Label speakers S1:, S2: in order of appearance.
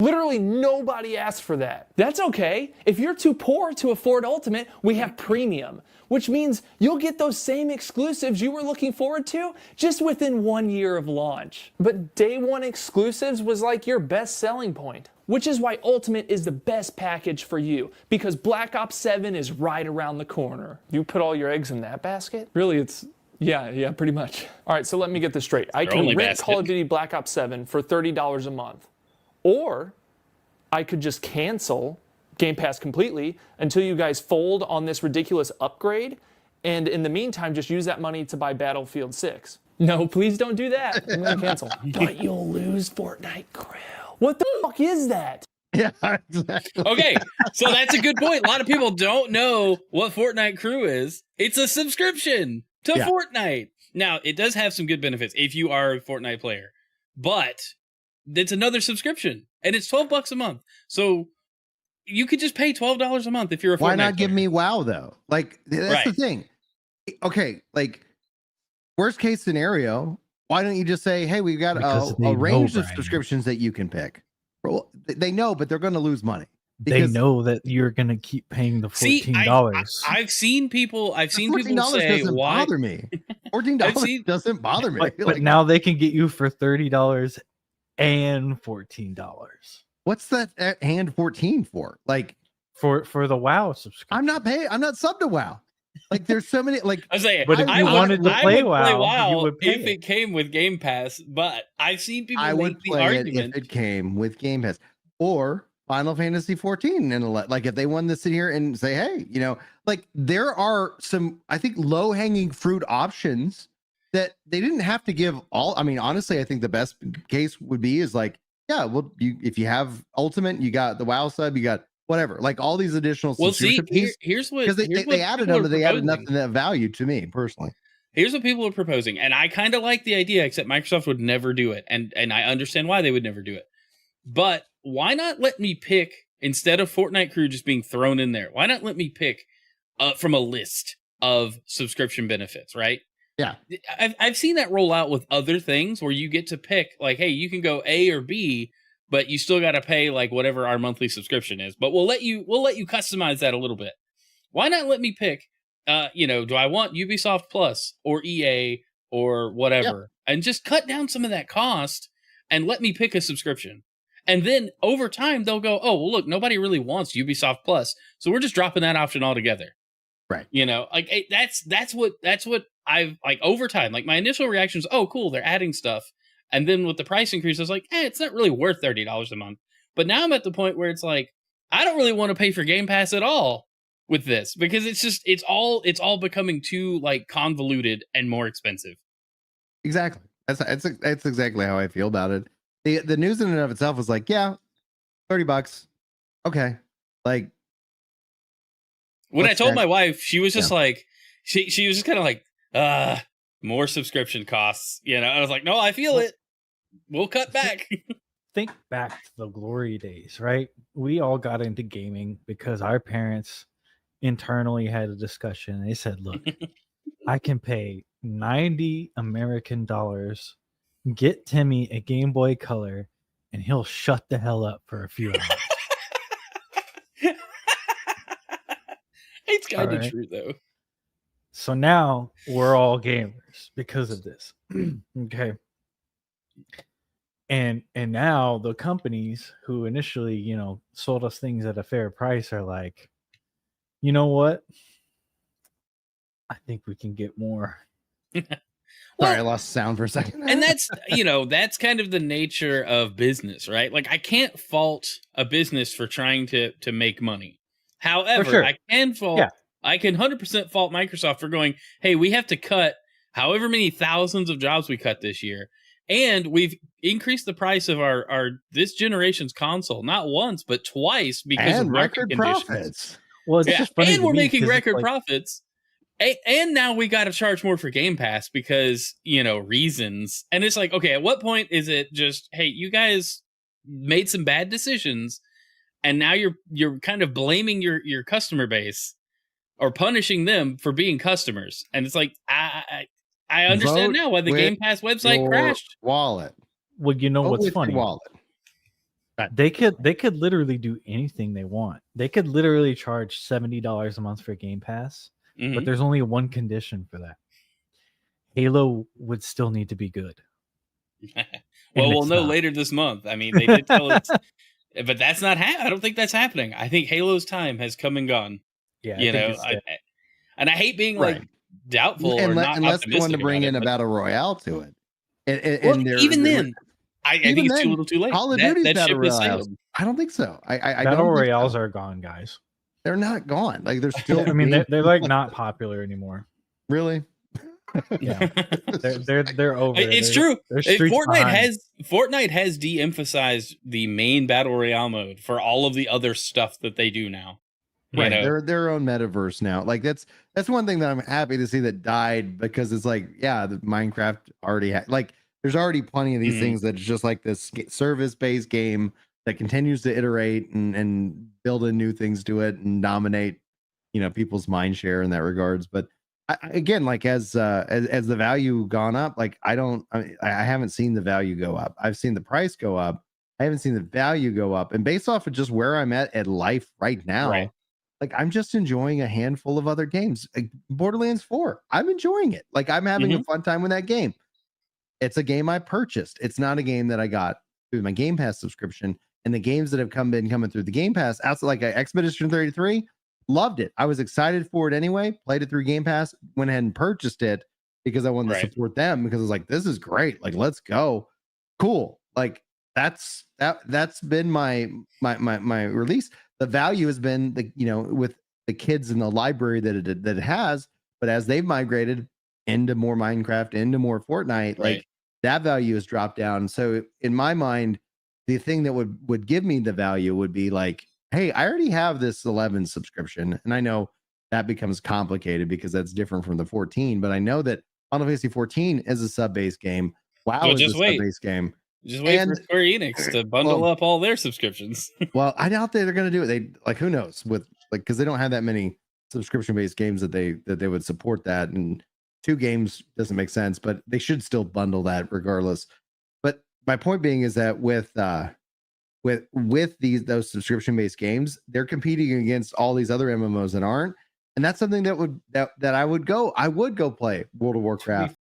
S1: Literally nobody asked for that. That's okay. If you're too poor to afford Ultimate, we have Premium, which means you'll get those same exclusives you were looking forward to just within 1 year of launch. But day one exclusives was like your best selling point, which is why Ultimate is the best package for you, because Black Ops 7 is right around the corner. You put all your eggs in that basket? Really, it's... Yeah, pretty much. All right, so let me get this straight. I can rent Call of Duty Black Ops 7 for $30 a month. Or I could just cancel Game Pass completely until you guys fold on this ridiculous upgrade, and in the meantime, just use that money to buy Battlefield 6. No, please don't do that. I'm gonna cancel. But you'll lose Fortnite Crew. What the fuck is that?
S2: Yeah, exactly.
S3: Okay, so that's a good point. A lot of people don't know what Fortnite Crew is. It's a subscription to Fortnite. Now, it does have some good benefits if you are a Fortnite player, but it's another subscription, and it's $12 a month. So you could just pay $12 a month if you're a Fortnite
S2: Why not
S3: player.
S2: give me WoW though? Like that's the thing. Okay, like worst case scenario, why don't you just say, hey, we've got a range of subscriptions that you can pick. Well, they know, but they're going to lose money.
S4: They know that you're going to keep paying the $14.
S3: I've seen people say,
S2: doesn't
S3: why
S2: bother me. $14 doesn't bother me.
S4: But now they can get you for $30 and $14.
S2: What's that and 14 for? Like
S4: for the WoW subscription.
S2: I'm not subbed to WoW. Like there's so many like
S3: I was saying,
S4: but if you wanted to play WoW,
S3: you would pay if it came with Game Pass, but I've seen people make the argument
S2: if it came with Game Pass or Final Fantasy 14 and like if they wanted to sit here and say, hey, you know, like there are some I think low-hanging fruit options that they didn't have to give all. I mean, honestly, I think the best case would be is like, yeah, well, if you have Ultimate, you got the WoW sub, you got whatever, like all these additional.
S3: Well, see, here's what
S2: because they added them, but they added nothing of value to me personally.
S3: Here's what people are proposing, and I kind of like the idea, except Microsoft would never do it, and I understand why they would never do it. But why not let me pick instead of Fortnite Crew just being thrown in there? Why not let me pick from a list of subscription benefits, right?
S2: Yeah,
S3: I've seen that roll out with other things where you get to pick, like, hey, you can go A or B, but you still got to pay like whatever our monthly subscription is. But we'll let you customize that a little bit. Why not let me pick? Do I want Ubisoft Plus or EA or whatever, and just cut down some of that cost and let me pick a subscription. And then over time they'll go, oh well, look, nobody really wants Ubisoft Plus, so we're just dropping that option altogether.
S2: Right.
S3: You know, like that's what I've like over time. Like my initial reaction is, oh cool, they're adding stuff. And then with the price increase, I was like, it's not really worth $30 a month. But now I'm at the point where it's like, I don't really want to pay for Game Pass at all with this because it's all becoming too like convoluted and more expensive.
S2: Exactly. That's exactly how I feel about it. The news in and of itself was like, yeah, $30. Okay. Like
S3: when I told my wife, she was just like, she was just kind of like, more subscription costs. You know, I was like, no, I feel it. We'll cut back.
S4: Think back to the glory days, right? We all got into gaming because our parents internally had a discussion. They said, look, I can pay 90 American dollars, get Timmy a Game Boy Color, and he'll shut the hell up for a few hours.
S3: It's kind of true, though.
S4: So now we're all gamers because of this. Okay. And now the companies who initially, sold us things at a fair price are like, you know what? I think we can get more.
S2: Sorry, I lost sound for a second.
S3: And that's, that's kind of the nature of business, right? Like I can't fault a business for trying to make money. However, I can fault, I can 100% fault Microsoft for going, hey, we have to cut however many thousands of jobs we cut this year. And we've increased the price of our this generation's console, not once, but twice because of market conditions. Profits.
S4: Well, it's just funny
S3: and we're making record profits. And now we got to charge more for Game Pass because, reasons. And it's like, okay, at what point is it just, hey, you guys made some bad decisions and now you're kind of blaming your customer base or punishing them for being customers. And it's like, I understand now why the Game Pass website crashed.
S2: Wallet.
S4: Well, you know what's funny?
S2: Wallet.
S4: They could literally do anything they want. They could literally charge $70 a month for Game Pass, but there's only one condition for that. Halo would still need to be good.
S3: Well, we'll
S4: it's
S3: know
S4: not.
S3: later this month. I mean, they did tell us, but that's not. I don't think that's happening. I think Halo's time has come and gone.
S4: Yeah,
S3: You
S4: I think
S3: know,
S4: it's dead.
S3: and I hate being
S2: Right.
S3: like doubtful or not
S2: Unless they want to
S3: optimistic
S2: bring
S3: about
S2: in
S3: it,
S2: a
S3: but-
S2: battle royale to it.
S3: Well,
S2: And
S3: even then, I think
S2: even
S3: it's
S2: then,
S3: too little, too late.
S2: Call of
S3: That
S2: Duty's
S3: ship
S2: battle
S3: has
S2: royales.
S3: sailed.
S2: I don't think so. I
S4: Battle
S2: don't think
S4: royales
S2: so.
S4: are gone, guys.
S2: They're not gone. Like they're still.
S4: I mean,
S2: being-
S4: they're like not popular anymore.
S2: really.
S4: Yeah, they're over.
S3: It's
S4: They're-
S3: true.
S4: they're streets
S3: Fortnite has de-emphasized the main battle royale mode for all of the other stuff that they do now. You
S2: Right,
S3: know?
S2: they're their own metaverse now. Like that's one thing that I'm happy to see that died, because it's like, yeah, the Minecraft already had, like, there's already plenty of these
S3: Mhm.
S2: things that it's just like this service-based game that continues to iterate and build in new things to it and dominate, people's mind share in that regards. But again, like as the value gone up, like I haven't seen the value go up. I've seen the price go up. I haven't seen the value go up. And based off of just where I'm at life right now,
S3: Right.
S2: like I'm just enjoying a handful of other games. Like Borderlands 4, I'm enjoying it. Like I'm having a fun time with that game. It's a game I purchased. It's not a game that I got through my Game Pass subscription. And the games that have been coming through the Game Pass, outside like Expedition 33, loved it. I was excited for it anyway. Played it through Game Pass. Went ahead and purchased it because I wanted to support them, because I was like, this is great. Like, let's go. Cool. Like that's been my release. The value has been with the kids in the library that it has, but as they've migrated into more Minecraft, into more Fortnite, like that value has dropped down. So in my mind, the thing that would give me the value would be like, hey, I already have this 11 subscription, and I know that becomes complicated because that's different from the 14, but I know that Final Fantasy 14 is a sub-based game. WoW is a sub-based game.
S3: Just wait for Square Enix to bundle up all their subscriptions.
S2: Well, I doubt they're going to do it. They like, who knows, with like, because they don't have that many subscription-based games that they would support that, and 2 games doesn't make sense, but they should still bundle that regardless. But my point being is that with those subscription-based games, they're competing against all these other MMOs that aren't, and that's something that I would go play World of Warcraft.